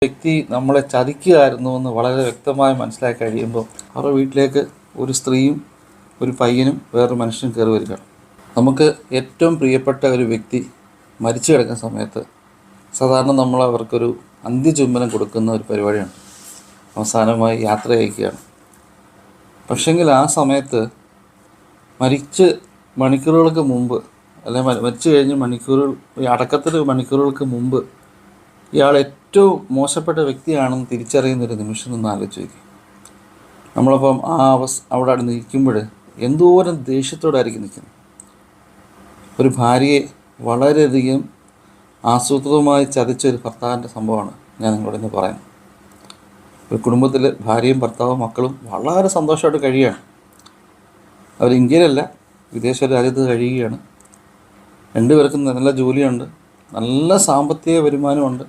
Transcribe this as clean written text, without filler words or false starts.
വ്യക്തി നമ്മളെ ചതിക്കുകയായിരുന്നു എന്ന് വളരെ വ്യക്തമായി മനസ്സിലാക്കി കഴിയുമ്പോൾ അവരുടെ വീട്ടിലേക്ക് ഒരു സ്ത്രീയും ഒരു പയ്യനും വേറൊരു മനുഷ്യനും കയറി വരികയാണ്. നമുക്ക് ഏറ്റവും പ്രിയപ്പെട്ട ഒരു വ്യക്തി മരിച്ചു കിടക്കുന്ന സമയത്ത് സാധാരണ നമ്മൾ അവർക്കൊരു അന്ത്യചുംബനം കൊടുക്കുന്ന ഒരു പരിപാടിയാണ്. അവസാനമായി യാത്ര അയക്കുകയാണ്. പക്ഷെങ്കിൽ ആ സമയത്ത് മരിച്ച് മണിക്കൂറുകൾക്ക് മുമ്പ്, അല്ലെങ്കിൽ മരിച്ചു കഴിഞ്ഞ് അടക്കത്തിന് മണിക്കൂറുകൾക്ക് മുമ്പ് ഇയാൾ ഏറ്റവും മോശപ്പെട്ട വ്യക്തിയാണെന്ന് തിരിച്ചറിയുന്നൊരു നിമിഷം നിന്ന് ആലോചിച്ച് നോക്കി. നമ്മളപ്പം അവിടെ നിൽക്കുമ്പോൾ എന്തോരം ദേഷ്യത്തോടായിരിക്കും നിൽക്കുന്നത്. ഒരു ഭാര്യയെ വളരെയധികം ആസൂത്രിതമായി ചതിച്ചൊരു ഭർത്താവിൻ്റെ സംഭവമാണ് ഞാൻ നിങ്ങളോട് ഇന്ന് പറയുന്നത്. ഒരു കുടുംബത്തിൽ ഭാര്യയും ഭർത്താവും മക്കളും വളരെ സന്തോഷമായിട്ട് കഴിയുകയാണ്. അവർ ഇന്ത്യയിലല്ല, വിദേശ രാജ്യത്ത് കഴിയുകയാണ്. രണ്ടുപേർക്കും നല്ല ജോലിയുണ്ട്, നല്ല സാമ്പത്തിക വരുമാനമുണ്ട്.